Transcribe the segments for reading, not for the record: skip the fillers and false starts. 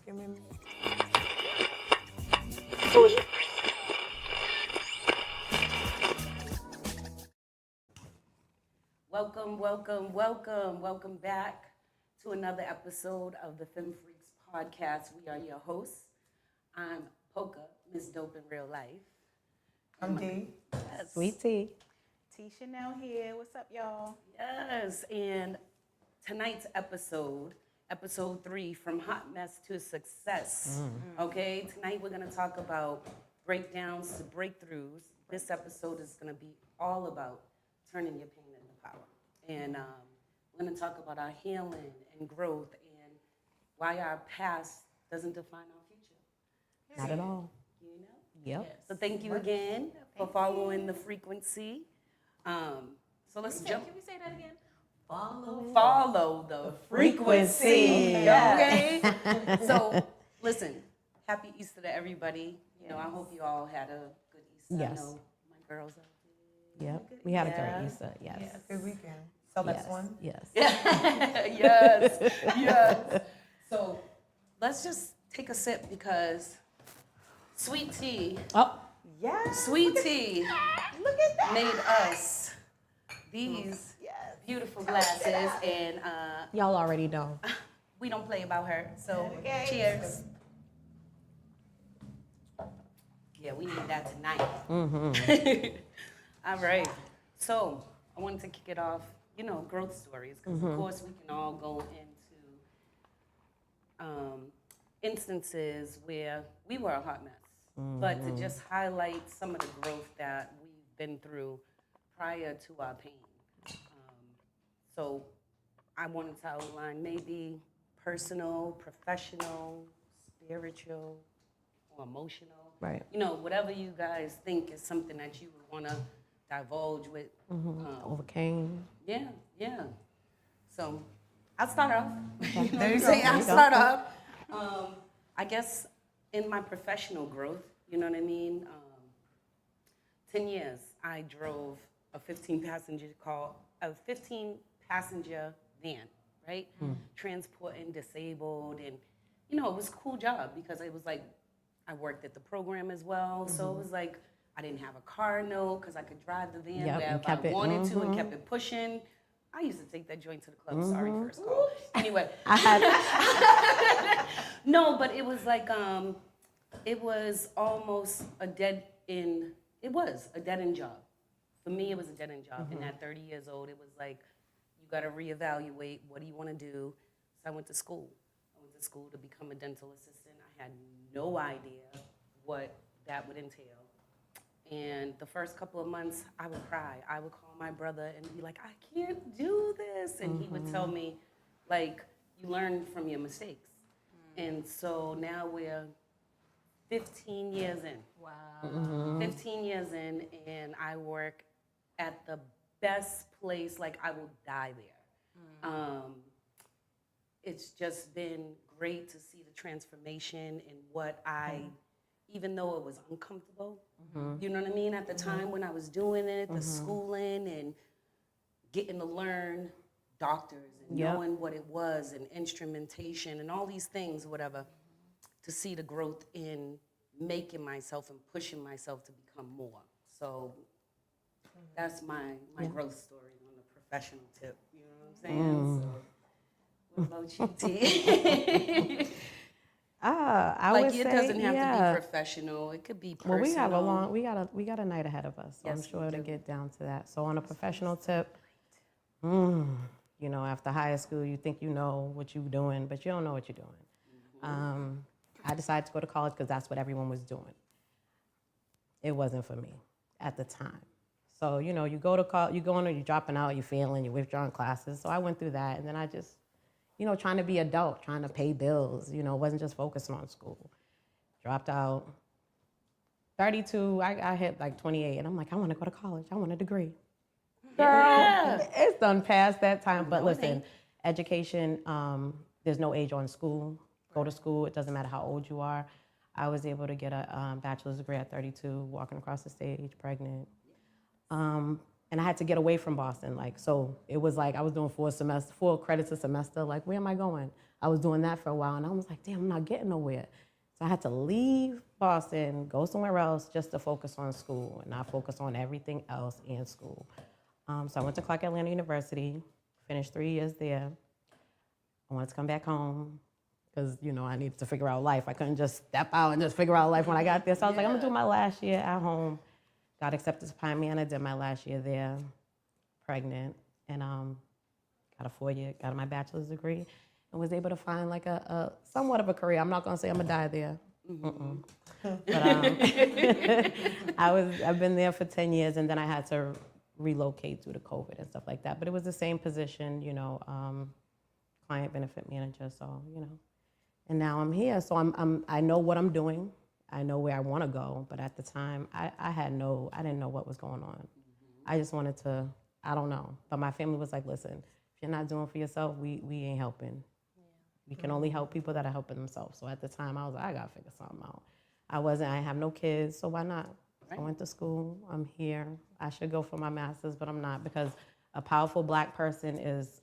Give me a minute. Welcome back to another episode of the Femme Freaks podcast. We are your hosts. I'm Polka, Miss Dope in Real Life. I'm D. Yes. Sweet tea. T Chanel here. What's up, y'all? Yes, and tonight's episode 3, From Hot Mess to Success. Okay, tonight we're gonna talk about breakdowns to breakthroughs. This episode is gonna be all about turning your pain into power. And we're gonna talk about our healing and growth and why our past doesn't define our future. Not at all. You know? Yep. So thank you again for following the frequency. So let's jump. Can we say that again? Follow the frequency. Okay. So listen, happy Easter to everybody. You know, I hope you all had a good Easter. Yes. I know my girls out there. Yep. We had a Yeah. great Easter. Yes. Good weekend. So that's Yes. one. Yes. Yes. So let's just take a sip because Sweet Tea, Oh, Yes. Sweet Tea Look at that. made us these beautiful glasses, and y'all already know. we don't play about her. So Okay. cheers. Yeah, we need that tonight. All right. So I wanted to kick it off, you know, growth stories, because of course we can all go into instances where we were a hot mess. But to just highlight some of the growth that we've been through prior to our pain. So I wanted to outline maybe personal, professional, spiritual, or emotional. Right. You know, whatever you guys think is something that you would want to divulge with. Overcame. Yeah. So I'll start off. You know There you what I'm saying? go. I'll start off. I guess in my professional growth, you know what I mean? 10 years, I drove a 15-passenger van, right? Transporting disabled, and you know, it was a cool job because it was like I worked at the program as well, so it was like I didn't have a car note because I could drive the van Yep, and wherever kept I it- wanted to and kept it pushing. I used to take that joint to the club. Sorry, first call. Anyway, I had. no, but it was like it was almost a dead end. It was a dead end job. For me, it was a dead end job. And at 30 years old, it was like you got to reevaluate. What do you want to do? So I went to school. I went to school to become a dental assistant. I had no idea what that would entail. And the first couple of months, I would cry. I would call my brother and be like, I can't do this. And he would tell me, like, you learn from your mistakes. And so now we're 15 years in. Wow. 15 years in, and I work at the best place, like, I will die there. It's just been great to see the transformation in what even though it was uncomfortable, you know what I mean? At the time when I was doing it, the schooling and getting to learn doctors and Yep. knowing what it was and instrumentation and all these things, whatever, to see the growth in making myself and pushing myself to become more. So that's my growth story on the professional tip, you know what I'm saying? So, what about you, T? I Like, would it say, doesn't have to yeah. be professional. It could be personal. Well, we have a night ahead of us. So I'm Yes, we sure to do. get down to that. So on a professional tip, you know, after high school, you think you know what you're doing, but you don't know what you're doing. I decided to go to college because that's what everyone was doing. It wasn't for me at the time. So, you know, you go to college, you're dropping out, you're failing, you're withdrawing classes. So I went through that, and then I just, you know, trying to be adult, trying to pay bills, you know, wasn't just focusing on school. Dropped out. 32, I hit like 28, and I'm like, I want to go to college. I want a degree. Girl, it's done past that time. But No, it listen, ain't. education, there's no age on school. Go to school. It doesn't matter how old you are. I was able to get a bachelor's degree at 32, walking across the stage, pregnant. And I had to get away from Boston. Like, so it was like I was doing 4 credits a semester. Like, where am I going? I was doing that for a while, and I was like, damn, I'm not getting nowhere. So I had to leave Boston, go somewhere else just to focus on school and not focus on everything else in school. So I went to Clark Atlanta University, finished 3 years there. I wanted to come back home because, you know, I needed to figure out life. I couldn't just step out and just figure out life when I got there. So I was like, I'm gonna do my last year at home. Got accepted to Pine Manor, did my last year there, pregnant, and got a 4-year, got my bachelor's degree, and was able to find like a somewhat of a career. I'm not gonna say I'm gonna die there. But I've been there for 10 years, and then I had to relocate due to COVID and stuff like that. But it was the same position, you know, client benefit manager. So, you know, and now I'm here. So I know what I'm doing. I know where I want to go. But at the time, I didn't know what was going on. I just wanted to, I don't know. But my family was like, listen, if you're not doing for yourself, we ain't helping. We can only help people that are helping themselves. So at the time, I was like, I gotta figure something out. I have no kids, so why not? I went to school, I'm here. I should go for my master's, but I'm not, because a powerful Black person is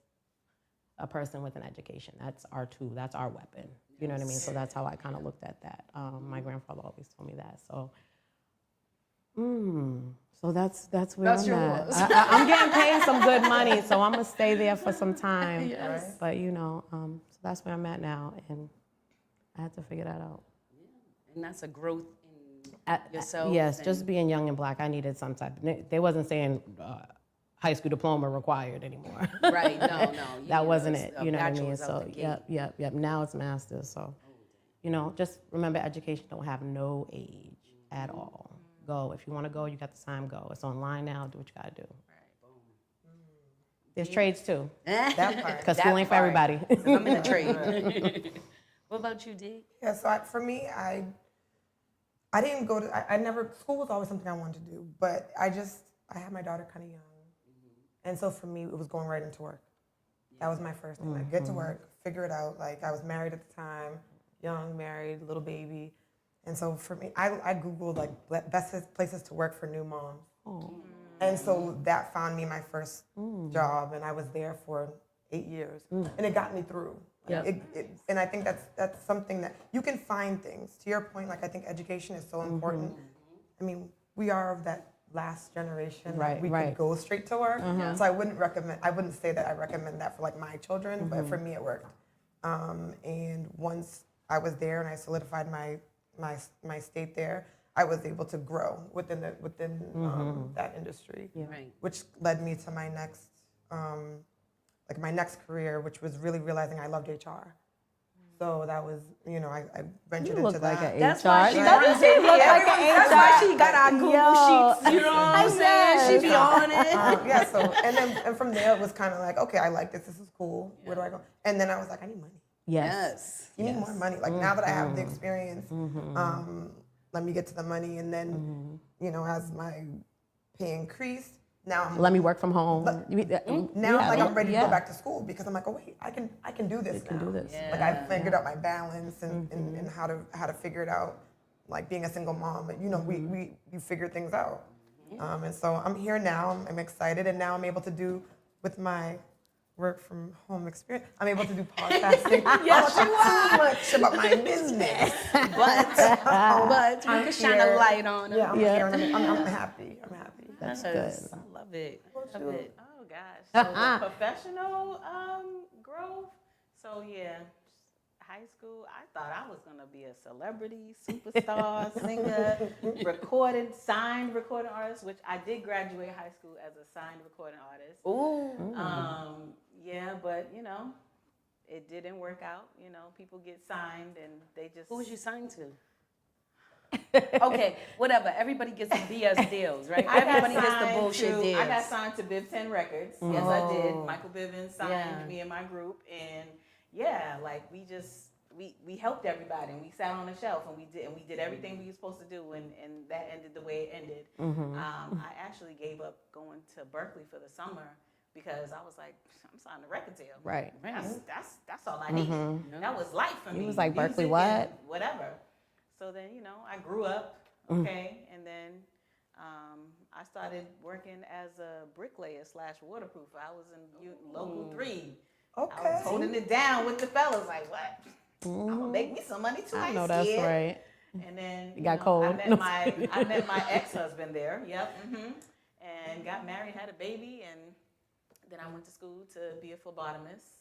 a person with an education. That's our tool, that's our weapon. You know what I mean? So that's how I kind of looked at that. My grandfather always told me that. So, so that's where I'm at. I'm getting paid some good money, so I'm gonna stay there for some time. Yes. But you know, so that's where I'm at now, and I had to figure that out. And that's a growth in yourself. Yes, and- just being young and Black, I needed some type. They wasn't saying high school diploma required anymore. Right, no. That wasn't it. A You know what I mean? bachelor's out So the gate. yep. Now it's master's. So, you know, just remember, education don't have no age at all. Go if you want to go. You got the time. Go. It's online now. Do what you gotta do. There's trades too, That part. because school ain't for everybody. I'm in a trade. What about you, D? Yeah, so for me, I didn't go to, I never, school was always something I wanted to do, but I had my daughter kind of young. And so for me, it was going right into work. That was my first thing, like get to work, figure it out. Like I was married at the time, young, married, little baby. And so for me, I Googled like best places to work for new moms. And so that found me my first job, and I was there for 8 years. And it got me through. Like, and I think that's something that you can find things. To your point, like I think education is so important. I mean, we are of that last generation. Right, we right. could go straight to work. So I wouldn't say that I recommend that for like my children, but for me it worked. And once I was there and I solidified my state there, I was able to grow within that industry, Right. which led me to my next my next career, which was really realizing I loved HR. So that was, you know, I ventured You into look like that. an That's HR. why she Doesn't runs she it. look Yeah, like an that's HR? why she got our Google Yo. sheets. You know what I'm saying? She be on it. Yeah, so and from there it was kind of like, okay, I like this. This is cool. Where do I go? And then I was like, I need money. Yes. You need more money. Like now that I have the experience, let me get to the money. And then, you know, as my pay increased, now Let me work from home. now like I'm ready to go back to school because I'm like, oh wait, I can do this now. do this. Like I figured out my balance and how to figure it out. Like being a single mom, you know, we figure things out. And so I'm here now. I'm excited, and now I'm able to do with my work from home experience. I'm able to do podcasting. Yes, I don't talk too much about my business. But we can shine a here. light on it. Yeah, I'm here. And I'm happy. I'm happy. That's Yes. good. Love it. Love it. Oh gosh. So the professional growth. So yeah, high school. I thought I was gonna be a celebrity, superstar, singer, signed recording artist. Which I did graduate high school as a signed recording artist. Ooh. Yeah, but you know, it didn't work out. You know, people get signed and they just. Who was you signed to? Okay, whatever. Everybody gets the BS deals, right? Everybody gets the bullshit deals. I got signed to Biv 10 Records. Yes, I did. Michael Bivins signed me and my group, and yeah, like we helped everybody, and we sat on the shelf, and we did everything we were supposed to do, and that ended the way it ended. I actually gave up going to Berkeley for the summer because I was like, I'm signing a record deal. Right. That's all I need. That was life for me. He was like, Music Berkeley, what? and whatever. So then, you know, I grew up, okay, and then I started working as a bricklayer / waterproofer. I was in local 3 I Okay. was holding it down with the fellas, like, what? I'm gonna make me some money too. I ain't know that's scared. right. And then It got cold. I met my ex-husband there. Yep. And got married, had a baby, and then I went to school to be a phlebotomist.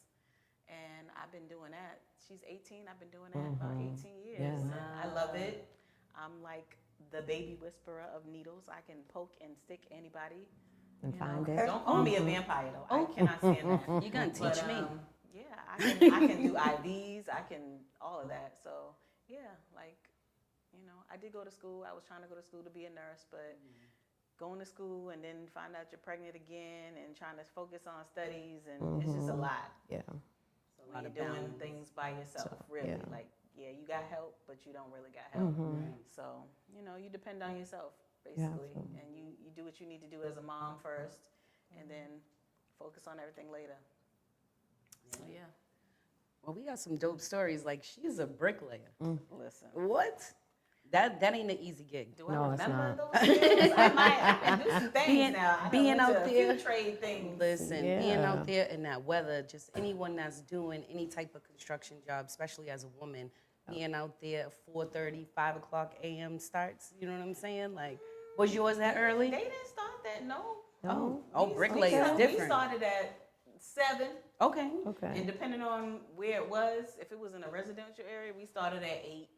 And I've been doing that. She's 18. I've been doing that about 18 years. Yeah. And I love it. I'm like the baby whisperer of needles. I can poke and stick anybody. And You find know, it. Don't call me a vampire though. I cannot stand that. You're gonna teach But, me. yeah, I can do IVs. I can all of that. So yeah, like, you know, I did go to school. I was trying to go to school to be a nurse, but going to school and then find out you're pregnant again and trying to focus on studies and it's just a lot. Yeah. When you're doing things by yourself, really. yeah. Like, yeah, you got help, but you don't really got help. So, you know, you depend on yourself, basically. absolutely. And you do what you need to do as a mom first and then focus on everything later. So, yeah. Well, we got some dope stories. Like, she's a bricklayer. Listen. What? That ain't an easy gig. Do No, I it's remember not. those skills? I can do some things Being- now. I being went to out a there- few trade things. Listen, being Yeah. out there in that weather, just anyone that's doing any type of construction job, especially as a woman, being out there at 4:30, 5 o'clock a.m. starts, you know what I'm saying? Like, was yours that early? They didn't start that, no. Oh, bricklayer is different. We started at 7. Okay. Okay. And depending on where it was, if it was in a residential area, we started at 8.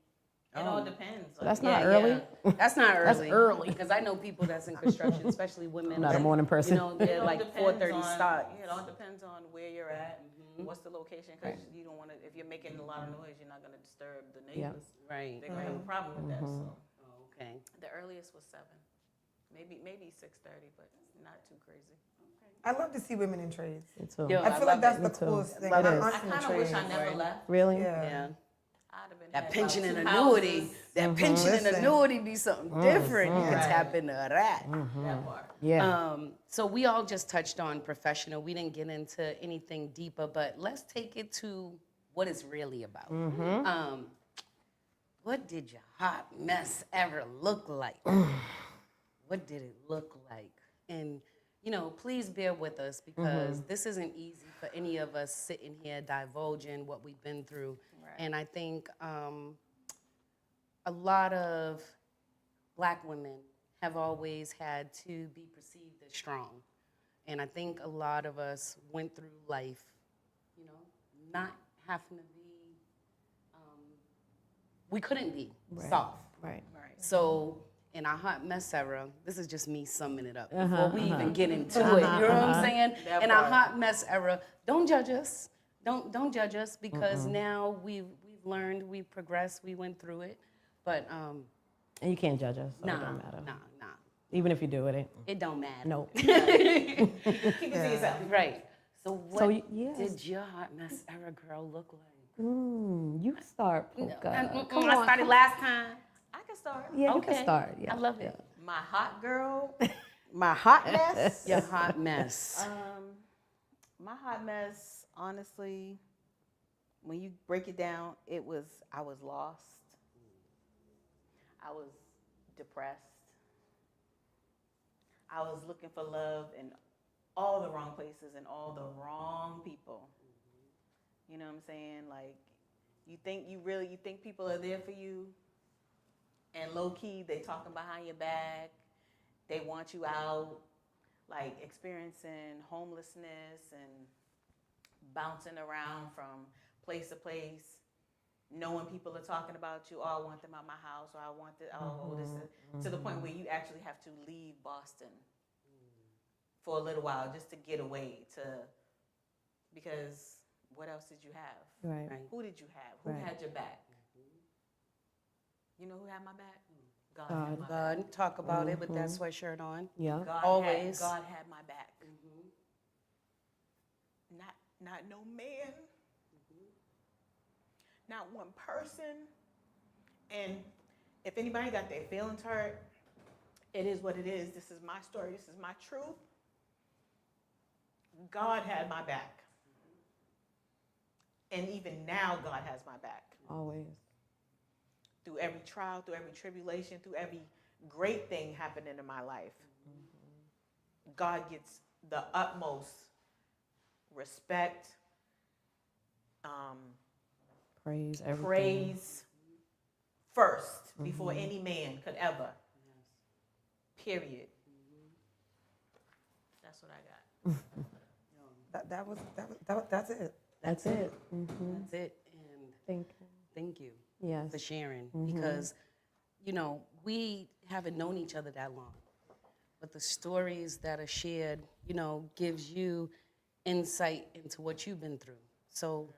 It all depends. That's Like, not early. That's not early. That's early. Because I know people that's in construction, especially women. I'm not a that, morning person. You know, it they're all like depends 4:30 on- start. Yeah, it all depends on where you're at, what's the location, because you don't want to, if you're making a lot of noise, you're not going to disturb the neighbors. Right. They're going to have a problem with that. So Oh, okay. the earliest was 7. Maybe 6:30, but not too crazy. I love to see women in trades. Me too. Yo, I I feel love like that's it. the Me too. coolest thing. It My is. aunt's I in kind of wish I trades. never left. Really? Yeah. Yeah. I'd have been That had pension about and 2 annuity. houses. That pension and Listen. annuity be something different. You can Right. tap into that. That part. Yeah. So we all just touched on professional. We didn't get into anything deeper, but let's take it to what it's really about. What did your hot mess ever look like? What did it look like? And, you know, please bear with us because this isn't easy for any of us sitting here divulging what we've been through. Right. And I think a lot of Black women have always had to be perceived as strong. And I think a lot of us went through life, you know, not having to be, we couldn't be soft. Right. Right. So in our hot mess era, this is just me summing it up before we even get into it. You know what I'm saying? That In our part. hot mess era, don't judge us. Don't judge us because now we've learned, we've progressed, we went through it. But And you can't judge us, so nah, it don't matter. nah. Even if you do it, It don't matter. nope. Keep it to yourself. Right. So what So, yes. did your hot mess era girl look like? You start, Polka. I started last time. I can start. Yeah, you Okay. can start. Yeah. I love it. My hot girl, my hot mess. Your hot mess. My hot mess, honestly, when you break it down, I was lost. I was depressed. I was looking for love in all the wrong places and all the wrong people. You know what I'm saying? Like, you think people are there for you, and low key they talking behind your back. They want you out, like experiencing homelessness and bouncing around from place to place, knowing people are talking about you. Oh, I want them at my house, or I want this. To the point where you actually have to leave Boston for a little while just to get away because what else did you have? Right. Right. Who did you have? Who Right. had your back? You know who had my back? God God. had my back. God, talk about it with that sweatshirt on. Yeah. Always. God had my back. Not no man. Not one person. And if anybody got their feelings hurt, it is what it is. This is my story. This is my truth. God had my back. And even now, God has my back. Always. Through every trial, through every tribulation, through every great thing happening in my life, God gets the utmost respect, Praise everything. praise first before any man could ever. Period. That's what I got. That's it. That's it. That's it. And Thank you Yes. for sharing because, we haven't known each other that long. But the stories that are shared, gives you insight into what you've been through. So,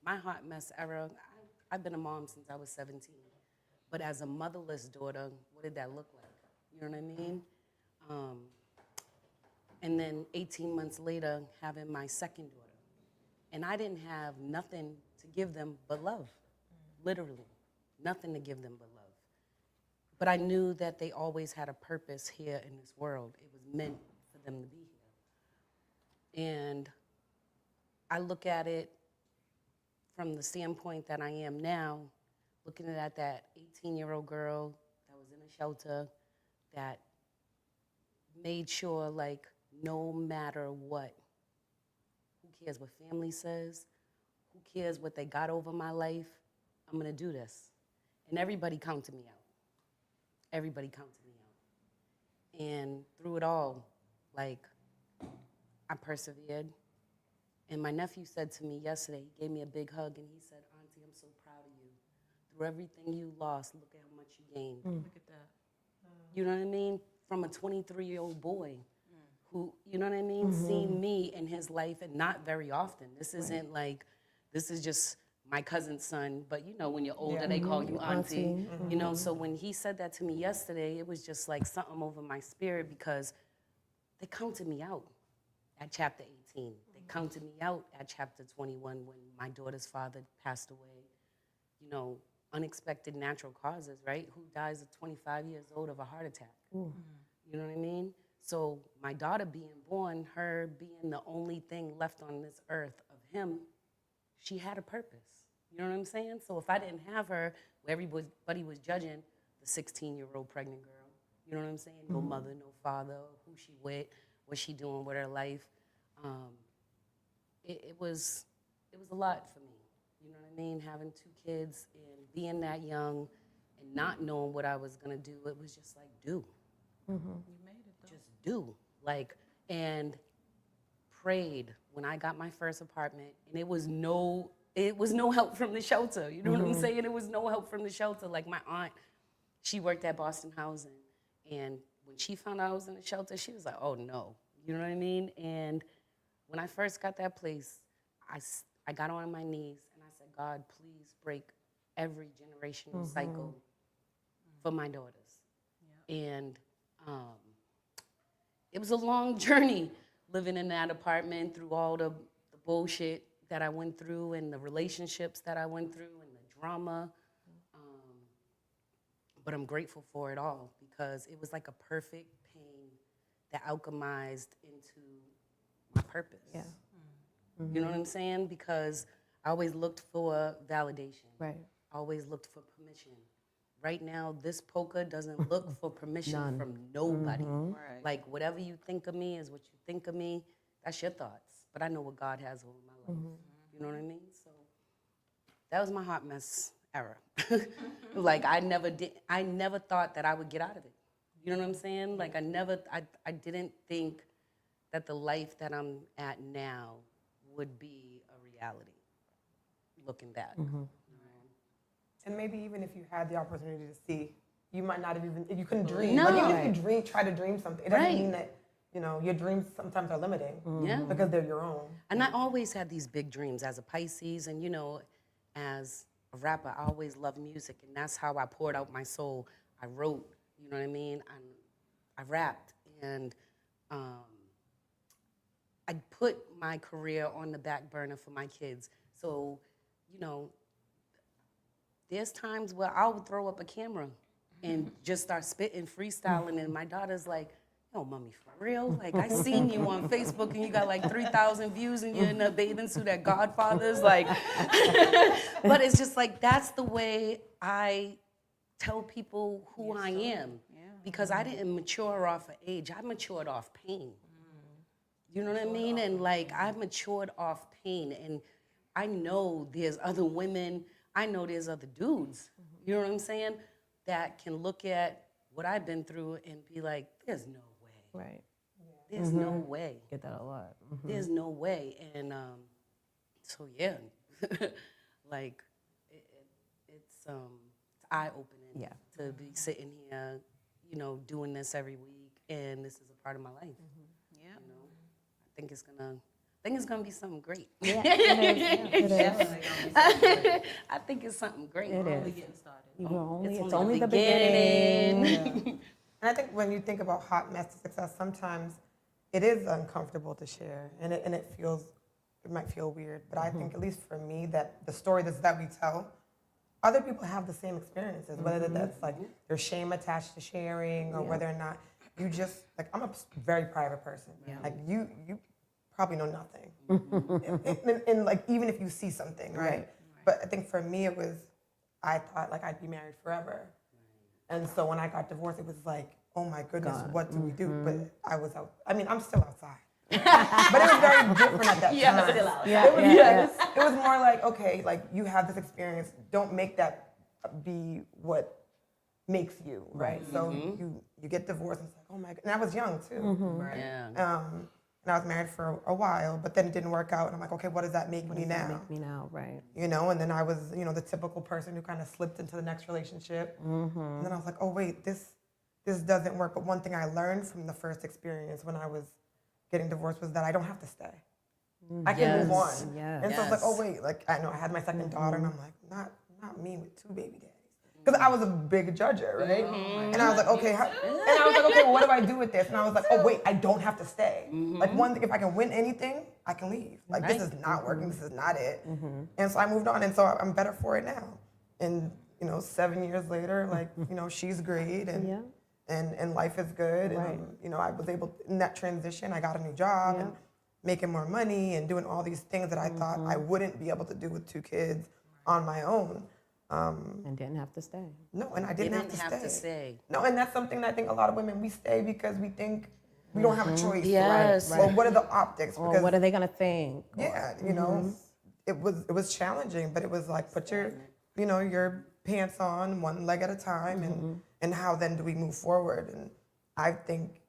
my hot mess era, I've been a mom since I was 17. But as a motherless daughter, what did that look like? You know what I mean? And then 18 months later, having my second daughter. And I didn't have nothing to give them but love, literally. Nothing to give them but love. But I knew that they always had a purpose here in this world. It was meant for them to be here. And I look at it from the standpoint that I am now, looking at that 18-year-old girl that was in a shelter that made sure, like, no matter what, who cares what family says, who cares what they got over my life, I'm gonna do this. And everybody counted me out. Everybody counted me out. And through it all, like, I persevered. And my nephew said to me yesterday, he gave me a big hug, and he said, Auntie, I'm so proud of you. Through everything you lost, look at how much you gained. Look at that. You know what I mean? From a 23-year-old boy who, you know what I mean, seen me in his life, and not very often. This isn't like, this is just my cousin's son, but when you're older, they call you auntie. So when he said that to me yesterday, it was just like something over my spirit because they counted me out at chapter 18. They counted me out at chapter 21 when my daughter's father passed away. Unexpected natural causes, right? Who dies at 25 years old of a heart attack? You know what I mean? So my daughter being born, her being the only thing left on this earth of him, she had a purpose. You know what I'm saying? So if I didn't have her, where everybody was judging the 16-year-old pregnant girl, you know what I'm saying? No mother, no father, who she with, what she doing with her life. It was a lot for me. You know what I mean? Having 2 kids and being that young and not knowing what I was gonna do, it was just like, do. You made it, though. Just do. And prayed when I got my first apartment, and it was no help from the shelter. You know what I'm saying? It was no help from the shelter. Like my aunt, she worked at Boston Housing, and when she found out I was in the shelter, she was like, oh no. You know what I mean? And when I first got that place, I got on my knees and I said, God, please break every generational cycle for my daughters. Yeah. And it was a long journey living in that apartment through all the bullshit that I went through and the relationships that I went through and the drama. But I'm grateful for it all because it was like a perfect pain that alchemized into my purpose. Yeah. You know what I'm saying? Because I always looked for validation. Right. I always looked for permission. Right now, this poker doesn't look for permission from nobody. Right. Like, whatever you think of me is what you think of me. That's your thoughts. But I know what God has over my life. You know what I mean? So that was my hot mess era. Like, I never thought that I would get out of it. You know what I'm saying? Like, I didn't think that the life that I'm at now would be a reality, looking back. And maybe even if you had the opportunity to see, you might not have even, you couldn't dream. No. Like even if you try to dream something, it doesn't Right. mean that, your dreams sometimes are limiting. Yeah. Because they're your own. And I always had these big dreams as a Pisces, and as a rapper, I always loved music, and that's how I poured out my soul. I wrote, you know what I mean? I rapped, and I put my career on the back burner for my kids. So, there's times where I would throw up a camera and just start spitting, freestyling, and my daughter's like, yo, mommy, for real? Like, I seen you on Facebook and you got like 3,000 views and you're in a bathing suit at Godfather's. Like, but it's just like, that's the way I tell people who I am. Because I didn't mature off of age, I matured off pain. You know what I mean? And like, I matured off pain. And I know there's other women, I know there's other dudes, you know what I'm saying, that can look at what I've been through and be like, there's no way. Right. There's no way. Get that a lot. There's no way. And so, yeah, like, it's eye-opening Yeah. to be sitting here, you know, doing this every week, and this is a part of my life. Yeah. You know, I think it's gonna be something great. Yeah, it is. I think it's something great. It Only is. getting started. It's only the beginning. And I think when you think about hot mess to success, sometimes it is uncomfortable to share, and it might feel weird. But I think, at least for me, that the story that we tell, other people have the same experiences, whether that's like there's shame attached to sharing, or whether or not you just like, I'm a very private person. Like you probably know nothing, and like even if you see something, right? But I think for me it was, I thought like I'd be married forever. And so when I got divorced, it was like, oh my goodness, what do we do? But I was out. I mean, I'm still outside. But it was very different at that time. Still out. It was more like, okay, like you have this experience. Don't make that be what makes you, right? So you get divorced, and it's like, oh my God. And I was young too. Yeah. And I was married for a while, but then it didn't work out. And I'm like, okay, what does that make me now? Make me now, right. You know, and then I was, you know, the typical person who kind of slipped into the next relationship. And then I was like, oh wait, this doesn't work. But one thing I learned from the first experience when I was getting divorced was that I don't have to stay. I can move on. Yes. And so I was like, oh wait, like I know I had my second daughter, and I'm like, not me with 2 baby daddies. Because I was a big judger, right? And I was like, okay, well, what do I do with this? And I was like, oh wait, I don't have to stay. Like one thing, if I can win anything, I can leave. Like this is not working, this is not it. And so I moved on, and so I'm better for it now. And you know, 7 years later, like you know, she's great, and life is good. And you know, I was able in that transition. I got a new job and making more money and doing all these things that I thought I wouldn't be able to do with 2 kids on my own. And didn't have to stay. No, and I didn't have to stay. stay. No, and that's something that I think a lot of women, we stay because we think we don't have a choice. Yes. Well, what are the optics? Or what are they gonna think? Yeah, you know, it was challenging, but it was like put your, you know, your pants on one leg at a time, and how then do we move forward? And I think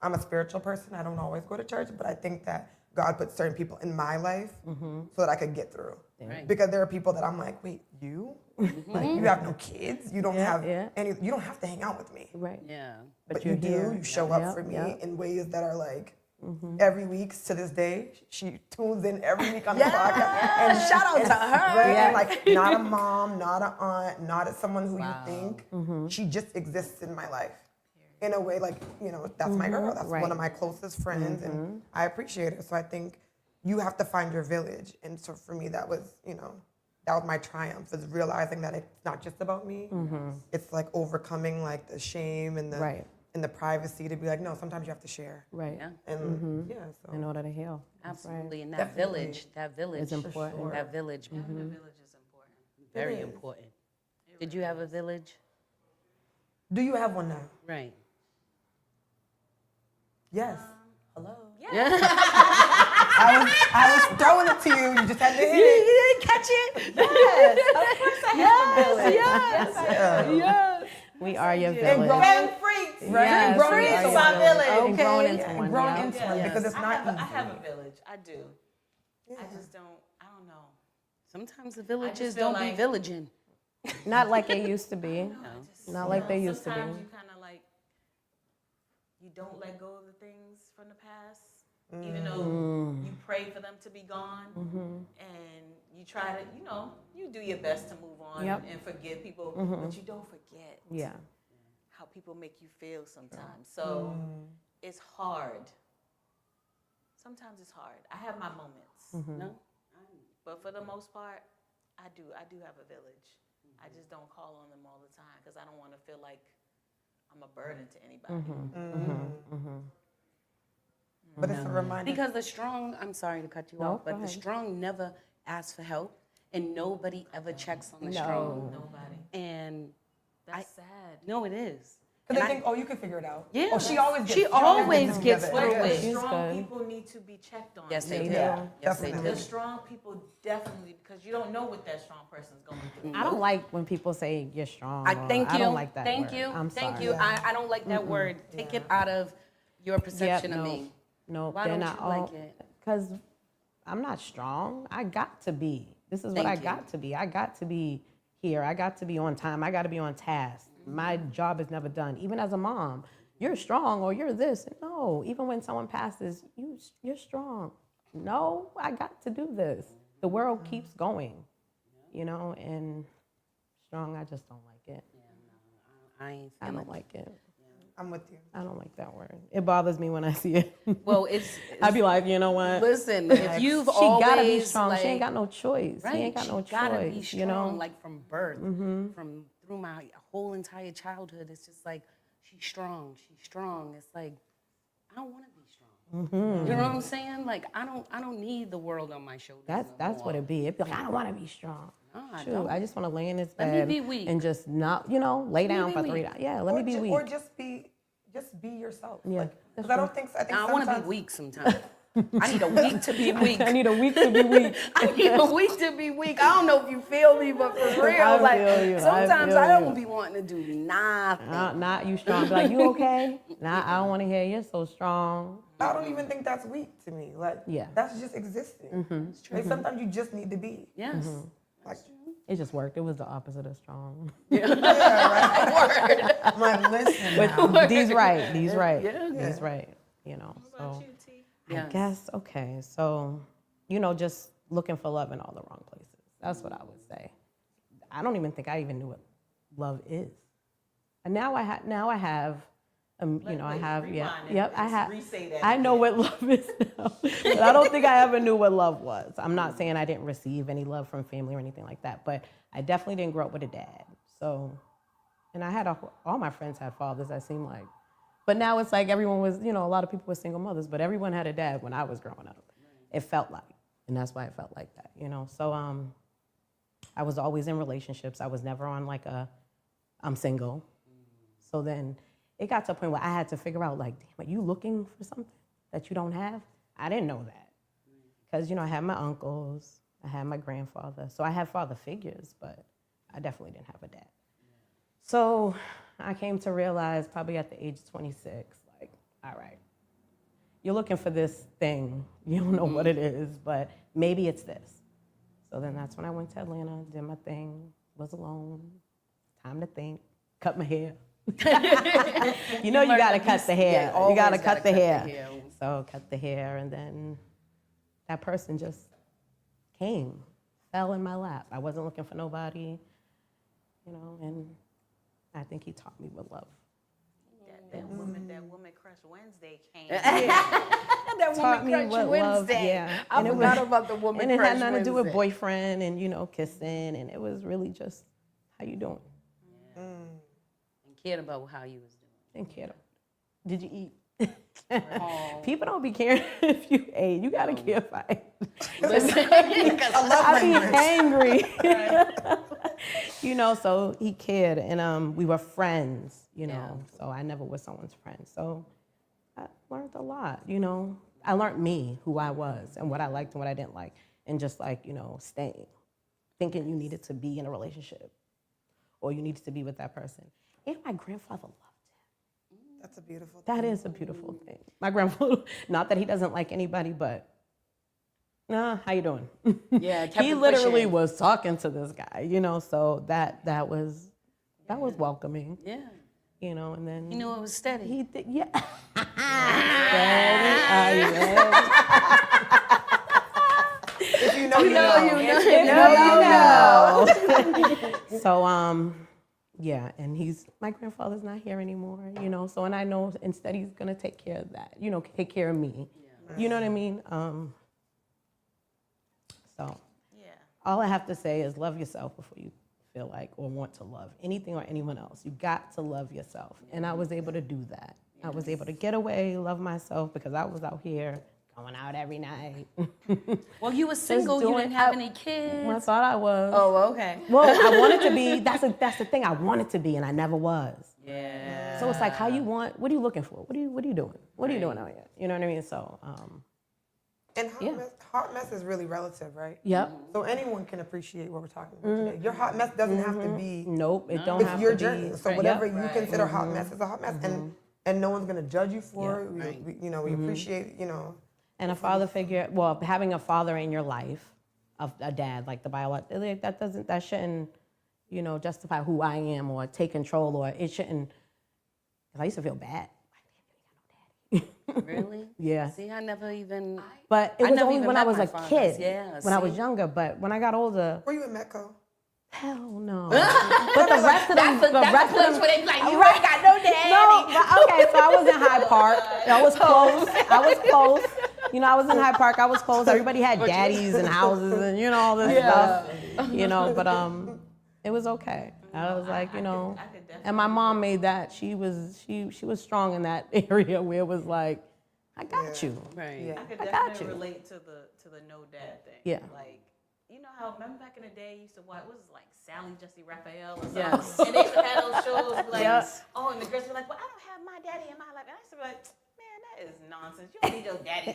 I'm a spiritual person. I don't always go to church, but I think that God put certain people in my life so that I could get through. Right. Because there are people that I'm like, wait, you? Like you have no kids, you don't have any, you don't have to hang out with me. Right. Yeah. But you do, you show up for me in ways that are like, every week to this day, she tunes in every week on the podcast. And shout out to her. Right? And like, not a mom, not an aunt, not as someone who you think. She just exists in my life. In a way, like, you know, that's my girl. That's one of my closest friends, and I appreciate her. So I think you have to find your village. And so for me, that was, you know, that was my triumph, is realizing that it's not just about me. It's like overcoming like the shame and the privacy to be like, no, sometimes you have to share. Right. Yeah. And so In order to heal. Absolutely. And Definitely. that village It's important. sure. That village, Having a village is important. very is. important. Did you have a village? do you have one now? Right. Yes. Hello. Yeah. I was throwing it to you. You just had to hit it. didn't catch it? Yes, of course I have a village. Yes. We are your And village. grown, Femme freaks. right? Yes, And grown we into are one. my village. And grown into And one. grown yeah. into one, because it's not easy. I have a village. I do. I just don't. I don't know. Sometimes the villages just feel don't be like- villaging. Not like it used to be. Just, Not like they used to be. Sometimes you kind of like, you don't let go of the things from the past, even though you pray for them to be gone, and you try to, you know, you do your best to move on Yep. and forgive people, but you don't forget Yeah. how people make you feel sometimes. So it's hard. Sometimes it's hard. I have my moments, No? but for the most part, I do have a village. I just don't call on them all the time because I don't want to feel like I'm a burden to anybody. But it's a reminder. Because the strong, I'm sorry to cut you No, off, but go the ahead. strong never ask for help, and nobody ever checks on the strong. Nobody. And That's sad. no, it is. Because And they think, oh, you can figure it out. Yeah. Oh, she always gets, She always gets together. through But it. the She's strong good. people need to be checked on. Yes, they They do. do. Yes, they Definitely. The do. strong people definitely, because you don't know what that strong person's going through. I don't like when people say you're strong. I thank you. I don't like that Thank word. you. I'm Thank sorry. you. I don't like that word. Take it out of your perception of me. No, Why they're don't not you all, like it? Because I'm not strong. I got to be. This is what Thank I you. got to be. I got to be here. I got to be on time. I got to be on task. My job is never done. Even as a mom, you're strong or you're this. No, even when someone passes, you're strong. No, I got to do this. The world keeps going, you know, and strong, I just don't like it. I ain't I feeling don't like it. I'm with you. I don't like that word. It bothers me when I see it. Well, it's I'd be like, you know what? listen, if you've She always gotta be strong. like, she ain't got no choice. right, She ain't got no she gotta choice. be strong, you know. like from birth, from through my whole entire childhood. It's just like she's strong. She's strong. It's like I don't want to be strong. You know what I'm saying? Like I don't need the world on my shoulders. That's what it be. It'd be like, I don't want to be strong. No, I Shoot, don't. I just want to lay in this Let me bed be weak. and just not, lay down be for 3 weak. days. Yeah, let me be weak. Or just be yourself. Yeah, Like, that's because I don't think, I think I want to be sometimes- weak sometimes. I need a week to be weak. I need a week to be weak. I need a week to be weak. I don't know if you feel me, but for real, I like feel you. I sometimes feel I don't you. be wanting to do nothing. Not you strong. Be like, you okay? Nah, I don't want to hear you're so strong. I don't even think that's weak to me. Like, Yeah. that's just existing. Like, sometimes you just need to be. Yes. Like, It just worked. It was the opposite of strong. I'm like, listen now. But D's right. D's right. Yeah. D's right. So I Yes. guess, okay. So, just looking for love in all the wrong places. That's what I would say. I don't even think I even knew what love is. And now I have, I have, yeah. rewind and Yep, I just have. re-say that I know what love is now. But I don't think I ever knew what love was. I'm not saying I didn't receive any love from family or anything like that, but I definitely didn't grow up with a dad. So, and I had all my friends had fathers, I seem like. But now it's like everyone was, a lot of people were single mothers, but everyone had a dad when I was growing up. It felt like, and that's why it felt like that, So I was always in relationships. I was never on like I'm single. So then it got to a point where I had to figure out like, damn, are you looking for something that you don't have? I didn't know that. Because, I had my uncles, I had my grandfather. So I had father figures, but I definitely didn't have a dad. So I came to realize probably at the age of 26, like, all right, you're looking for this thing. You don't know what it is, but maybe it's this. So then that's when I went to Atlanta, did my thing, was alone, time to think, cut my hair. you got to cut the hair. Yeah, you got to always cut the gotta hair. So cut the hair, and then that person just came, fell in my lap. I wasn't looking for nobody, and I think he taught me what love. That woman crush Wednesday came. That Taught woman me crush what Wednesday. love, yeah. I And it forgot was- about the woman And it crush had nothing to do with Wednesday. boyfriend and, kissing, and it was really just, how you doing? And cared about how you was doing. Didn't care. Did you eat? People don't be caring if you ate. You gotta care if I ate. I be angry. So he cared, and we were friends, so I never was someone's friend. So I learned a lot, I learned me, who I was, and what I liked and what I didn't like, and just like, staying, thinking you needed to be in a relationship or you needed to be with that person. And my grandfather loved him. That's a beautiful thing. That is a beautiful thing. My grandfather, not that he doesn't like anybody, but nah, how you doing? Yeah, kept he it literally pushing. was talking to this guy, so that was welcoming, Yeah. and then You knew it was steady. he did, yeah. Steady, are you ready? If you know, you know. So yeah, and my grandfather's not here anymore, so, and I know instead he's gonna take care of that, take care of me. You know what I mean? So Yeah. all I have to say is love yourself before you feel like or want to love anything or anyone else. You got to love yourself. And I was able to do that. I was able to get away, love myself, because I was out here going out every night. Well, you were single. You doing- didn't have I- any kids. I thought I was. Oh, okay. Well, I wanted to be. That's the thing. I wanted to be, and I never was. Yeah. So it's like, how you want? What are you looking for? What are you doing? What are you doing out here? You know what I mean? So, And Yeah. hot mess is really relative, right? yep. So anyone can appreciate what we're talking about today. Your hot mess doesn't have to be Nope. It don't if have your to journey. be. So Yep. whatever you consider hot mess is a hot mess, and no one's gonna judge you for it. Right. We appreciate And a father figure, well, having a father in your life, a dad, like the biological, that shouldn't, justify who I am or take control, or it shouldn't, because I used to feel bad. Really? Yeah. See, I never even. But it I was never only even when I met was my a fathers. kid, Yeah, when I was see? younger. But when I got older, Were you in Metco? hell no. But the rest of them, the rest of them, where they be like, you Right. ain't got no daddy. No, but okay, so I was in Hyde Park. I was close. I was close. I was in Hyde Park. I was close. Everybody had daddies and houses and all this stuff. But it was okay. I was like, I could definitely and my mom made that. She was strong in that area where it was like, I got you. Right. Yeah. I could I got definitely you. relate to the no dad thing. Yeah. Like, you know how remember back in the day you used to watch what was it, like Sally Jesse Raphael or something? Yes. And they used to have those shows like Yes. oh, and the girls were like, well, I don't have my daddy in my life. And I used to be like, man, that is nonsense. You don't need your daddy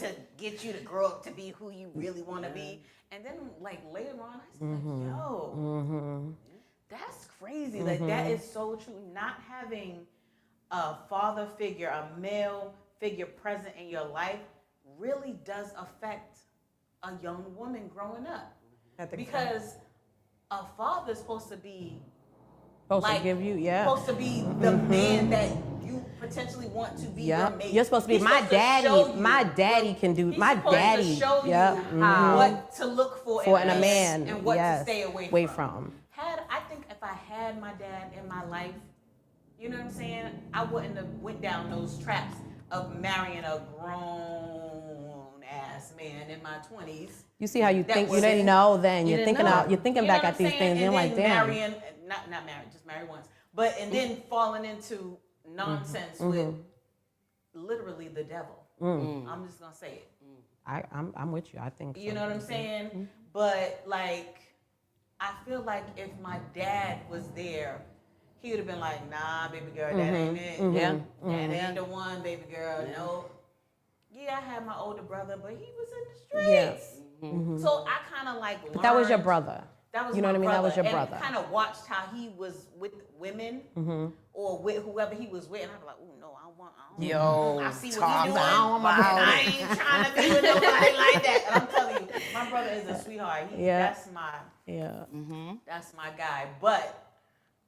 to get you to grow up to be who you really want to be. And then like later on I was like, yo, that's crazy. Like that is so true. Not having a father figure, a male figure present in your life really does affect a young woman growing up. I think so. Because a father's supposed to be Supposed like to give you, yeah. supposed to be the man that you potentially want to be Yeah, your mate. you're supposed to be He's my supposed to daddy. show you My daddy can do. He's My supposed daddy, to show yeah, you what to look for in a man, and what yes, to stay away from. I think if I had my dad in my life, you know what I'm saying, I wouldn't have went down those traps of marrying a grown ass man in my 20s. You see how you That think you was didn't it. know then. You You're didn't thinking know. out. You're thinking You know back what at I'm these saying? things. And You're like, then damn. marrying, not married, just married once. But and then falling into nonsense with literally the devil. I'm just gonna say it. I'm with you. I think. You so. know what I'm saying? But like, I feel like if my dad was there, he would have been like, "Nah, baby girl, that ain't it. Yeah. That ain't the one, baby girl. No." Yeah, I had my older brother, but he was in the streets. Yes. So I kind of like. But that was your learned- brother. That was You know my what I mean? That was your and brother. kind of watched how he was with women or with whoever he was with, and I'd be like, "Oh no, I don't Yo, I see what talk he's doing. about I it. ain't trying to be with nobody like that." And I'm telling you, my brother is a sweetheart. Yeah. That's Yeah. that's my guy. But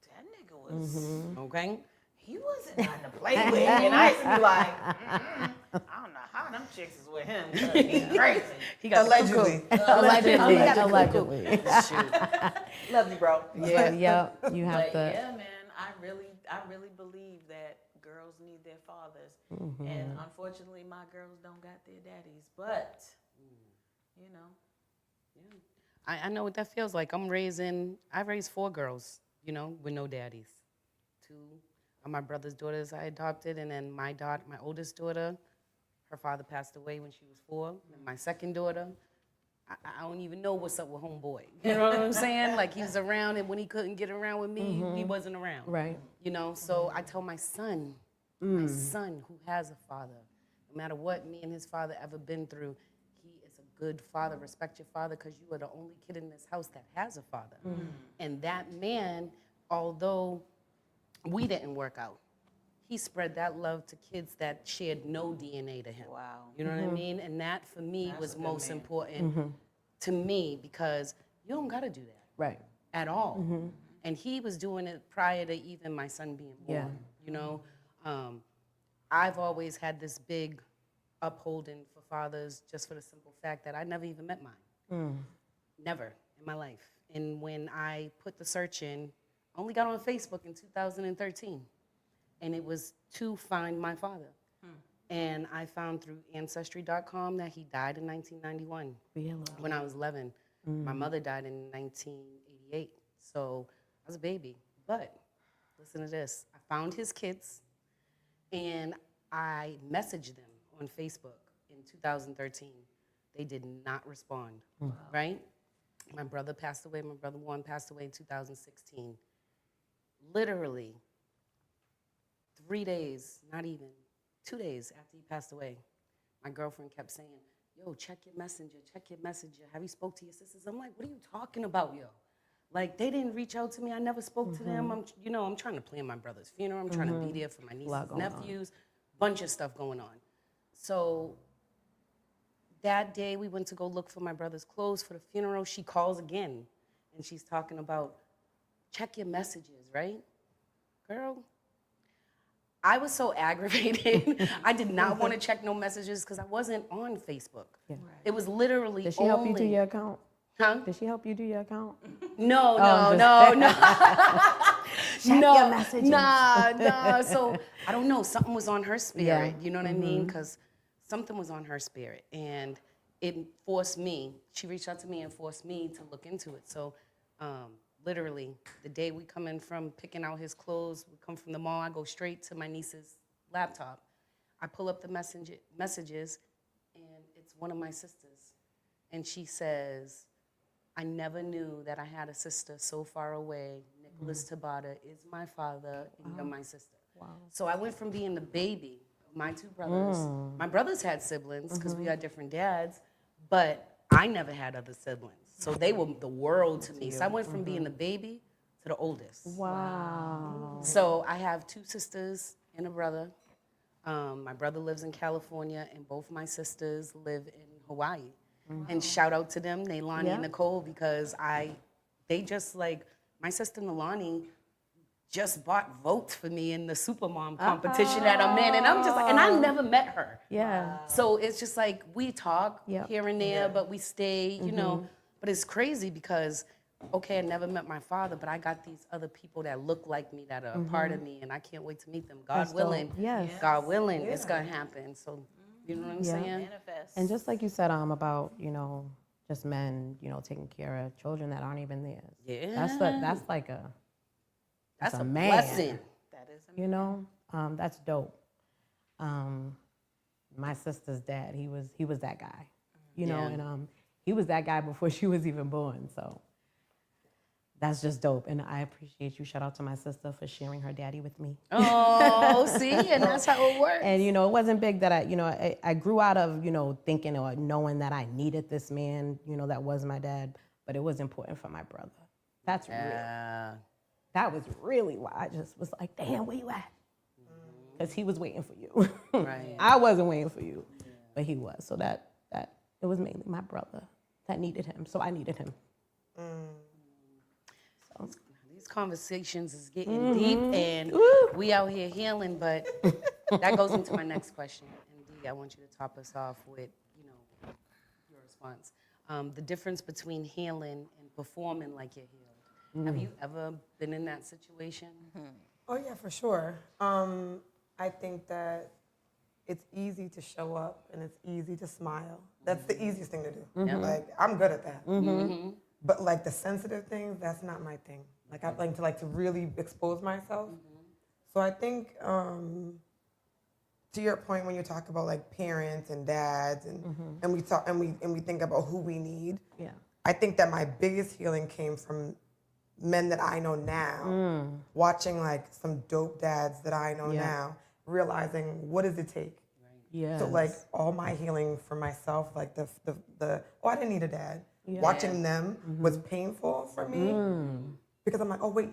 that nigga was Okay. he wasn't nothing to play with, and I used to be like, I don't know how them chicks is with him. 'Cause he crazy. He got Allegedly. Allegedly. got a Allegedly. Love you, bro. Yeah. Yep. You have But to. yeah, man, I really believe that girls need their fathers, and unfortunately, my girls don't got their daddies. But you know, I know what that feels like. I raised 4 girls, with no daddies. 2 are my brother's daughters I adopted, and then my oldest daughter, her father passed away when she was 4. And my second daughter, I don't even know what's up with homeboy. You know what I'm saying? Like he was around, and when he couldn't get around with me, he wasn't around. Right. So I tell my son who has a father, no matter what me and his father ever been through, he is a good father. Respect your father because you are the only kid in this house that has a father. And that man, although we didn't work out, he spread that love to kids that shared no DNA to him. Wow. You know what I mean? And that for me That's was a good most man. important to me because you don't got to do that Right. at all. And he was doing it prior to even my son being born. I've always had this big upholding for fathers just for the simple fact that I never even met mine. Never in my life. And when I put the search in, I only got on Facebook in 2013. And it was to find my father. And I found through Ancestry.com that he died in 1991 Really? when I was 11. My mother died in 1988, so I was a baby. But listen to this. I found his kids, and I messaged them on Facebook in 2013. They did not respond, right? My brother passed away. My brother Juan passed away in 2016. Literally 3 days, not even 2 days after he passed away, my girlfriend kept saying, yo, check your messenger, check your messenger. Have you spoke to your sisters? I'm like, what are you talking about, yo? Like, they didn't reach out to me. I never spoke to them. I'm trying to plan my brother's funeral. I'm trying to be there for my nieces, nephews, bunch of stuff going on. So that day we went to go look for my brother's clothes for the funeral. She calls again, and she's talking about, check your messages, right? Girl, I was so aggravated. I did not want to check no messages because I wasn't on Facebook. Yeah. It was literally Did she help you do your account? Huh? Did she help you do your account? No. Check your messages. Nah. So I don't know. Something was on her spirit. Yeah. You know what I mean? Because something was on her spirit, and it forced me. She reached out to me and forced me to look into it. So, literally, the day we come in from picking out his clothes, we come from the mall. I go straight to my niece's laptop. I pull up the messages, and it's one of my sisters, and she says, I never knew that I had a sister so far away. Nicholas Tabata is my father, and you're my sister. Wow. So I went from being the baby of my two brothers. My brothers had siblings because we had different dads, but I never had other siblings. So they were the world to me. So I went from being the baby to the oldest. Wow. So I have two sisters and a brother. My brother lives in California, and both my sisters live in Hawaii. And shout out to them, Nailani and Nicole, because they just like, my sister Nalani just bought votes for me in the Supermom competition that I'm in. And I'm just like, and I never met her. Yeah. So it's just like, we talk here and there, but we stay, you know. But it's crazy because, okay, I never met my father, but I got these other people that look like me, that are a part of me, and I can't wait to meet them. God willing. Yes. God willing, it's going to happen. So, you know what I'm saying? Manifest. And just like you said, about, just men, taking care of children that aren't even theirs. Yeah. That's like That's a man. blessing. That is that's dope. My sister's dad, he was that guy, and he was that guy before she was even born. So that's just dope, and I appreciate you. Shout out to my sister for sharing her daddy with me. Oh, see, and that's how it works. And it wasn't big that I grew out of thinking or knowing that I needed this man, that was my dad, but it was important for my brother. That's real. That was really why I just was like, damn, where you at? Because he was waiting for you. Right. I wasn't waiting for you, but he was. So that it was mainly my brother that needed him. So I needed him. So These conversations is getting deep, and we out here healing, but that goes into my next question. And Dee, I want you to top us off with, your response. The difference between healing and performing like you're healed. Have you ever been in that situation? Oh yeah, for sure. I think that it's easy to show up and it's easy to smile. That's the easiest thing to do. Like, I'm good at that. But like the sensitive things, that's not my thing. Like I like to really expose myself. So I think to your point when you talk about like parents and dads and we talk and we think about who we need. yeah. I think that my biggest healing came from men that I know now, watching like some dope dads that I know now, realizing what does it take. Yeah. So like all my healing for myself, like the I didn't need a dad. Yeah. Watching them was painful for me because I'm like, oh wait,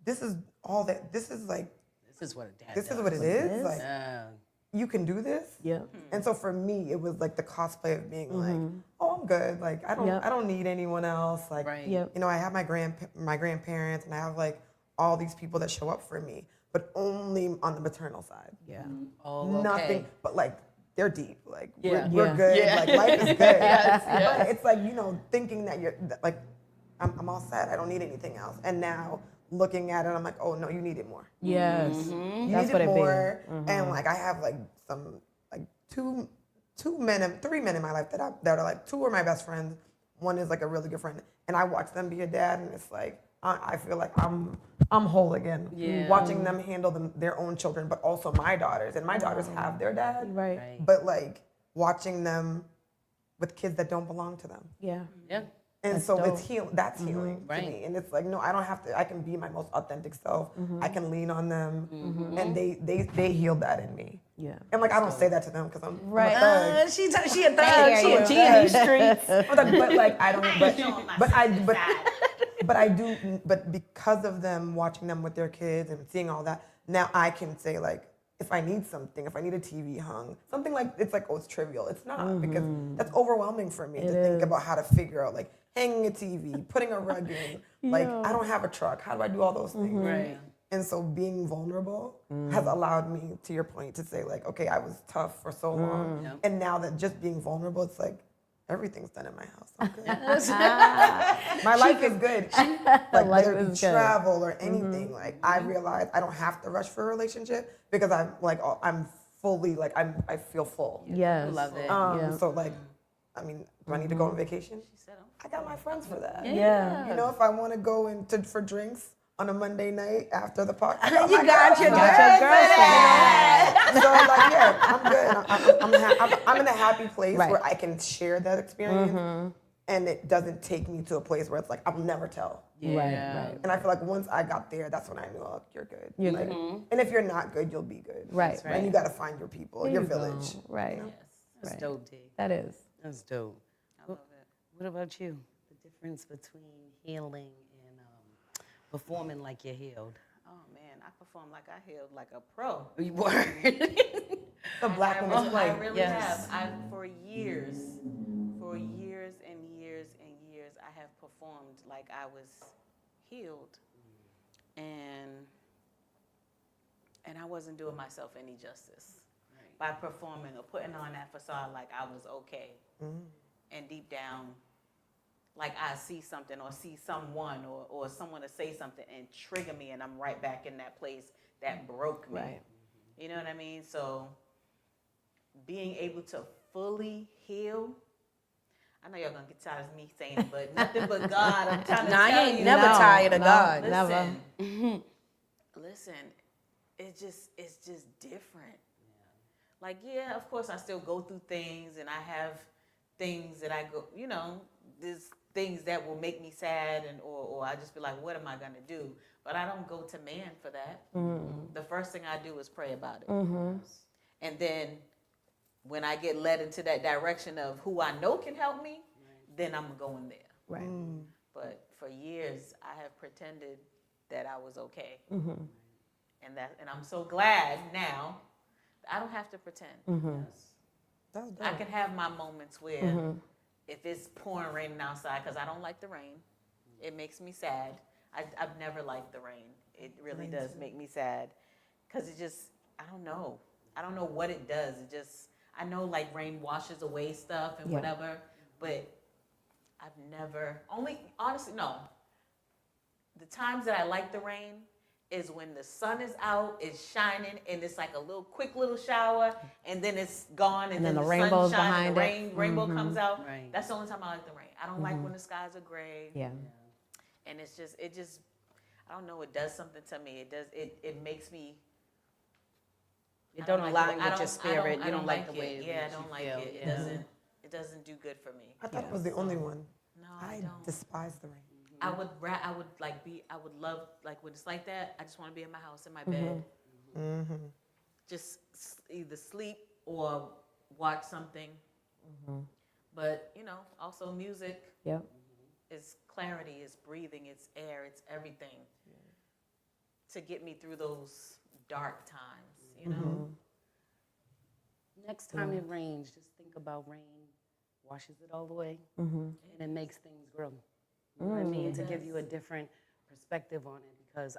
this is all that. This is like This is what a dad this does. is what it is. Like Yeah. you can do this. Yeah. And so for me, it was like the cosplay of being like, oh, I'm good. Like I don't need anyone else. Like Right. Yep. I have my grandparents, and I have like all these people that show up for me, but only on the maternal side. Yeah. Oh, okay. Nothing, but like they're deep. Like Yeah. we're Yeah. good. Yeah. Like life is good. But it's like thinking that you're like, I'm all set. I don't need anything else. And now looking at it, I'm like, oh no, you need it more. Yes. You That's need what it it be. more. And like I have like some like three men in my life that are like, two are my best friends. One is like a really good friend. And I watch them be a dad, and it's like I feel like I'm whole again. Yeah. Watching them handle their own children, but also my daughters, and my daughters have their dad, Right. Right. but like watching them with kids that don't belong to them. Yeah. Yeah. And That's so dope. it's healing. That's healing to Right. me. And it's like, no, I don't have to. I can be my most authentic self. I can lean on them, and they healed that in me. Yeah. And like I don't say that to them because I'm Right. a thug. She a thug. She a G in these streets. But like I don't. Showing my But I sister but side. but I do. But because of them watching them with their kids and seeing all that, now I can say like, if I need something, if I need a TV hung, something like it's like, oh, it's trivial. It's not because that's overwhelming for me to think about how to figure out like hanging a TV, putting a rug in. Like I don't have a truck. How do I do all those things? Right. And so being vulnerable has allowed me, to your point, to say like, okay, I was tough for so long, Yep. and now that just being vulnerable, it's like everything's done in my house. I'm good. My life is good. Like Life whether it be is good. travel or anything, like I realize I don't have to rush for a relationship because I'm like I'm fully like I feel full. Yes. Love it. Yeah. So like, I mean, do I need to go on vacation? I got my friends for that. Yeah. You know, if I want to go for drinks on a Monday night after the party, I got You my got girls your for Got that. your girl. So like, yeah, I'm good. I'm in a happy place Right. where I can share that experience, and it doesn't take me to a place where it's like I'll never tell. Yeah. Right. And I feel like once I got there, that's when I knew, oh, you're good. You're Like, and if you're not good, you'll be good. Right. That's right. And you got to find your people, your You go. village. Right. That's Right. dope, D. That is. That's dope. What about you? The difference between healing and performing like you're healed. Oh man, I perform like I healed like a pro. You were. The black woman's I play. really Yes. have. For years and years and years, I have performed like I was healed, and I wasn't doing myself any justice by performing or putting on that facade like I was okay, and deep down, like I see something or see someone or someone to say something and trigger me, and I'm right back in that place that broke me. Right. You know what I mean? So being able to fully heal. I know y'all gonna get tired of me saying it, but nothing but God. I'm trying to Nah, tell you ain't you. never No, tired of no. God. Listen, Never. listen, it's just different. Like, yeah, of course I still go through things and I have things that I go, you know, there's things that will make me sad and or I just be like, what am I gonna do? But I don't go to man for that. The first thing I do is pray about it. And then when I get led into that direction of who I know can help me, then I'm going there. Right. But for years, I have pretended that I was okay, and I'm so glad now that I don't have to pretend. That's dope. I can have my moments where if it's pouring raining outside, because I don't like the rain, it makes me sad. I've never liked the rain. It really does make me sad, because it just I don't know what it does. It just I know like rain washes away stuff and Yeah. whatever, but I've never, honestly, no. The times that I like the rain is when the sun is out, it's shining, and it's like a quick little shower, and then it's gone, and then the rainbow's sun shines, and the behind it. rainbow comes out. Right. That's the only time I like the rain. I don't like when the skies are gray, Yeah. and it just, I don't know, it does something to me. It makes me. It I don't like align I with your spirit. I You don't like the it. way it Yeah, I makes don't you like feel. it. It Yeah. doesn't. It doesn't do good for me. I thought it was the only one. No, I I don't. despise the rain. I would love like when it's like that. I just want to be in my house in my bed, just either sleep or watch something. But also music Yep. is clarity, it's breathing, it's air, it's everything to get me through those dark times. You know. Next time it rains, just think about rain washes it all away, and it makes things grow. You know what I mean? To give you a different perspective on it, because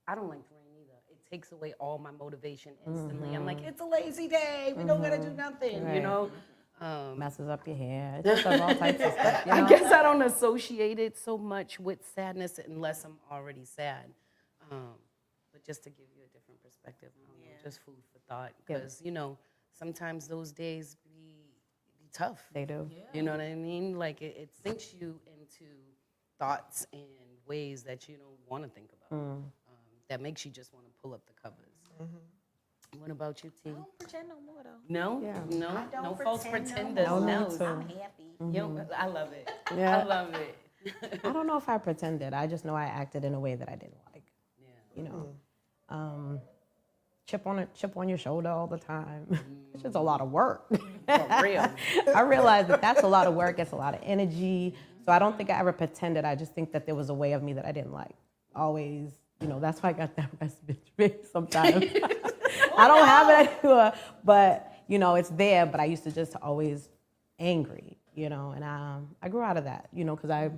I don't like the rain either. It takes away all my motivation instantly. I'm like, it's a lazy day. We don't gotta do nothing. You Right. know. Messes up your hair. It just does all types of stuff. You know? I guess I don't associate it so much with sadness unless I'm already sad. But just to give you a different perspective, I don't know, just food for thought. Because, sometimes those days be tough. They do. You know what I mean? Like it sinks you into thoughts and ways that you don't want to think about. That makes you just want to pull up the covers. What about you, T? I don't pretend no more though. No, Yeah. no, I don't no false pretend pretenders. no more. No No, need to. I'm happy. I love it. Yeah. I love it. I don't know if I pretended. I just know I acted in a way that I didn't like. Yeah. You know, chip on your shoulder all the time. It's just a lot of work. For real. I realized that that's a lot of work. It's a lot of energy. So I don't think I ever pretended. I just think that there was a way of me that I didn't like. Always, you know, that's why I got that rest bitch face sometimes. I don't have it anymore, but you know, it's there. But I used to just always angry, you know, and I grew out of that, you know, because I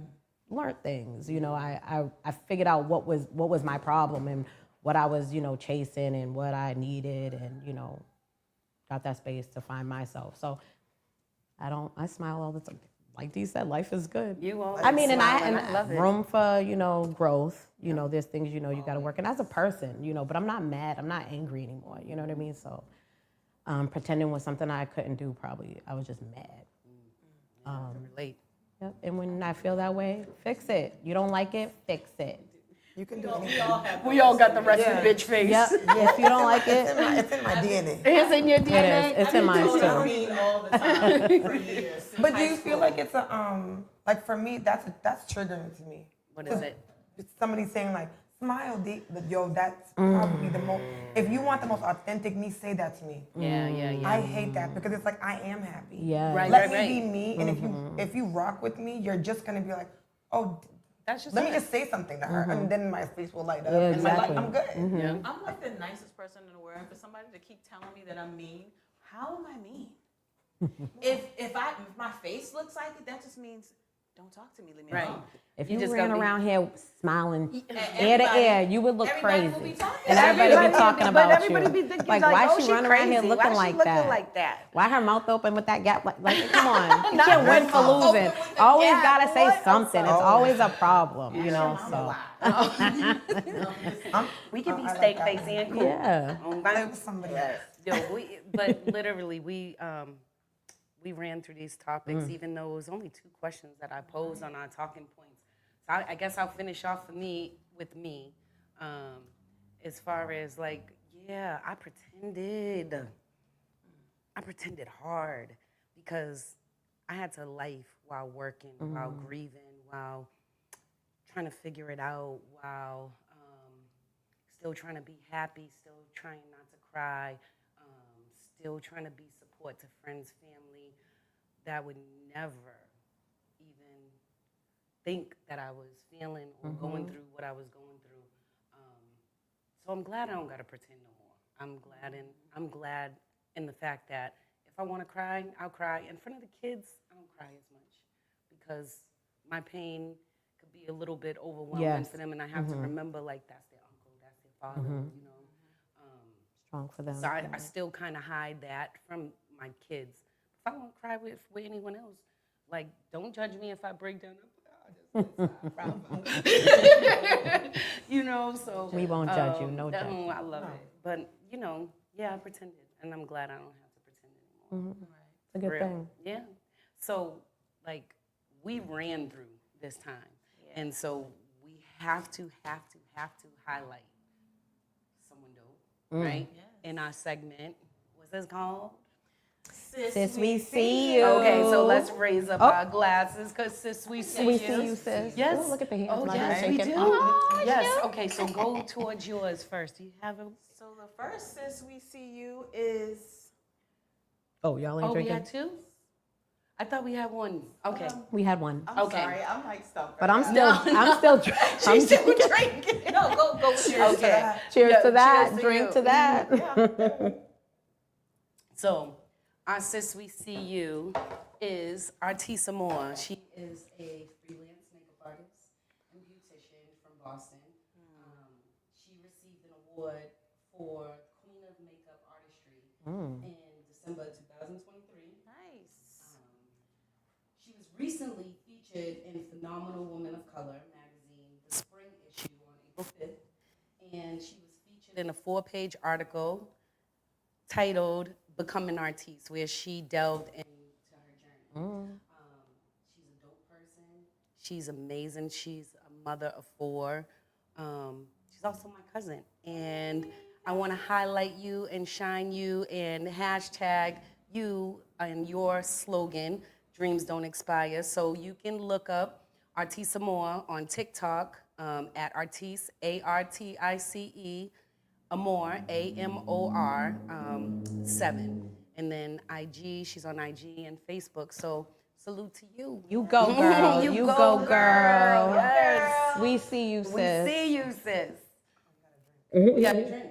learned things. You know, I figured out what was my problem and what I was, you know, chasing and what I needed, and you know, got that space to find myself. So I smile all the time. Like Dee said, life is good. You always I mean, and smiling. I love it. room for, you know, growth. You know, there's things, you know, you got to work. And as a person, you know, but I'm not mad. I'm not angry anymore. You know what I mean? So pretending was something I couldn't do probably. I was just mad. Relate. Yep. And when I feel that way, fix it. You don't like it, fix it. You can do anything. We all got the rest of the bitch face. Yep. If you don't like it, It's in my DNA. It's in your it DNA. is. It's in mine Told too. me all the time for years. since But do high you feel school. like it's a like for me that's triggering to me. What is it? It's somebody saying like smile deep, but yo, that's probably the most. If you want the most authentic me, say that to me. Yeah. I hate that because it's like I am happy. Yeah. Right. Let me be me, and if you rock with me, you're just gonna be like, oh, That's just let me it. just say something to her, and then my face will light up. Yeah, and my life, exactly. I'm good. Yeah. I'm like the nicest person in the world. For somebody to keep telling me that I'm mean, how am I mean? if my face looks like it, that just means don't talk to me. Leave me Right. alone. If You you just ran gotta be- around here smiling And ear to everybody- ear, you would look everybody crazy. will be talking. And everybody be talking but about everybody you. be thinking like, like, why oh, she she running around here crazy. looking Why she like looking that? like that? Why her mouth open with that gap? Like come on. You can't win for losing. Always gap. gotta say What? something. It's always a problem, you know. So We can be I like steak that face one. and cool. yeah. Play with somebody else. Yo, but literally, we ran through these topics, even though it was only 2 questions that I posed on our talking points. So I guess I'll finish off with me, as far as like, yeah, I pretended hard because I had to life while working, while grieving, while trying to figure it out, while still trying to be happy, still trying not to cry, still trying to be support to friends, family that would never even think that I was feeling or going through what I was going through. So I'm glad I don't gotta pretend no more. I'm glad in the fact that if I want to cry, I'll cry. In front of the kids, I don't cry as much because my pain could be a little bit overwhelming Yes. for them, and I have to remember like that's their uncle, that's their father, you know. Strong for them. So I still kind of hide that from my kids. If I want to cry with anyone else, like, don't judge me if I break down. You know, so. We won't judge you, no judge. I love it. But, you know, yeah, I pretended. And I'm glad I don't have to pretend anymore. It's a good Real. thing. Yeah. So, like, we ran through this time. And so we have to highlight someone dope, right? In our segment. What's this called? Sis, we see you. Okay, so let's raise up our glasses, because sis, we see We you. see you, sis. Yes. Oh, look at the hands. Oh, My yes, hands we shaking. do. Oh, Yes. Okay, so go towards yours first. Do you have a? So the first sis we see you is Oh, y'all ain't Oh, we drinking? had 2? I thought we had 1. Okay. We had one. I'm Okay. sorry, I'm like stumped. But I'm still drinking. She's still drinking. No, go cheers. Okay. Cheers Yeah, to that. cheers to Drink you. to that. So, our sis we see you is Artisa Moore. She is a freelance makeup artist and beautician from Boston. She received an award for Queen of Makeup Artistry in December 2023. Nice. She was recently featured in Phenomenal Woman of Color magazine, the spring issue on April 5th. And she was featured in a 4-page article titled Becoming Artiste, where she delved into her journey. She's a dope person. She's amazing. She's a mother of 4. She's also my cousin. And I want to highlight you and shine you and hashtag you and your slogan, Dreams Don't Expire. So you can look up Artise Amore on TikTok at Artise, Artice, Amore, Amor, 7. And then IG, she's on IG and Facebook. So salute to you. You go, girl. You go, girl. Yes. We see you, sis. We see you, sis. We got a drink.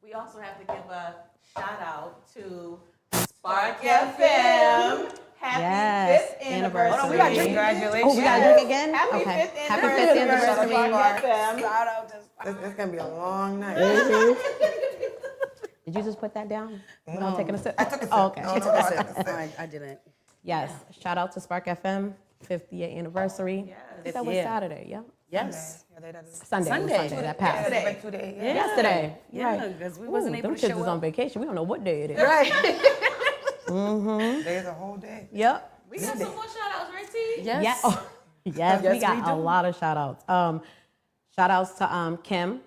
We also have to give a shout out to Spark FM. Happy Yes, 5th anniversary. anniversary. Oh, we got to drink. Congratulations. Oh, we got to drink again? Happy Okay. 5th Happy 5th anniversary. anniversary. Spark FM. Shout out to It's gonna be a long night. Did you just put that down? Without taking a sip? I took a sip. Oh, okay. No, no, I took a sip. I didn't. Yes. Shout out to Spark FM, 50th anniversary. I think that was Yeah. Saturday, yeah. Yes. Yeah, they did. Sunday. It was Sunday. Sunday. That passed. Yesterday. Like 2 days. Yeah. Yesterday. Yeah, Right. because we wasn't Ooh, able them to kids show is on up. vacation. We don't know what day it is. Right. There's a whole day. Yep. We got some more shout outs, right, T? Yes. Yeah. Oh, yes, we Yes, got we a do. lot of shout outs. Shout outs to Kim.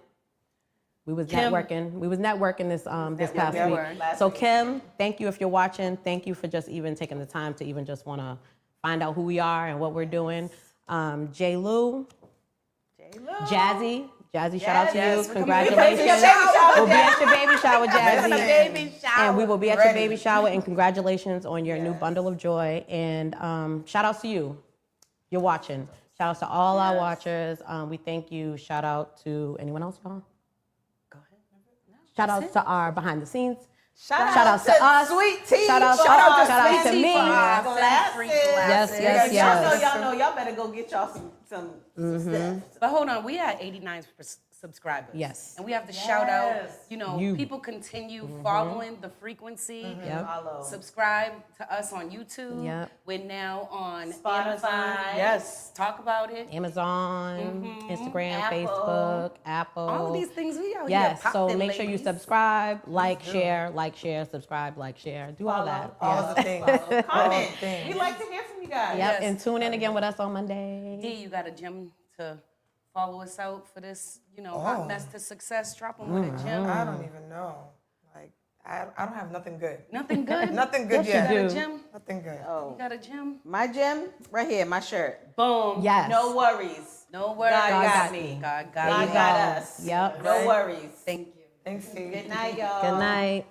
We was Kim. networking. We was networking this past we week. were. So Kim, thank you if you're watching. Thank you for just even taking the time to even just want to find out who we are and what we're doing. J. Lou, Jazzy, shout out to Yes. you. Congratulations. We'll be at your baby shower, Jazzy. And we will be at your baby shower. And congratulations on your new bundle of joy. And shout outs to you. You're watching. Shout outs to all our watchers. We thank you. Shout out to anyone else, y'all? Go ahead. Shout outs to our behind the scenes. Shout outs to us. Sweet Tea. Shout outs to us. Shout outs to me. Yes. Y'all know. Y'all better go get y'all some stuff. But hold on, we had 89 subscribers. Yes. And we have to shout out, You. people continue following the frequency. Yep. Follow. Subscribe to us on YouTube. Yep. We're now on Spotify. Amazon. Yes. Talk about it. Amazon, Instagram, Apple. Facebook, Apple. All of these things we out Yes, here. so popping, make sure you ladies. subscribe, like, share, subscribe, like, share. Do all that. All the things. Comment. things. We like to hear from you guys. Yep, Yes. and tune in again with us on D, Monday. you got a gym to follow us out for this, Oh. hot mess to success. Drop them with a gym. I don't even know. Like, I don't have nothing good. Nothing good? Nothing good Yes, yet. you You got a do. gym? Nothing good. You got a gym? My gym, right here, my shirt. Boom. Yes. No worries. No worries. God got me. God God got you me. got go. us. Yep. No worries. Thank you. Thanks, Steve. Good night, y'all. Good night.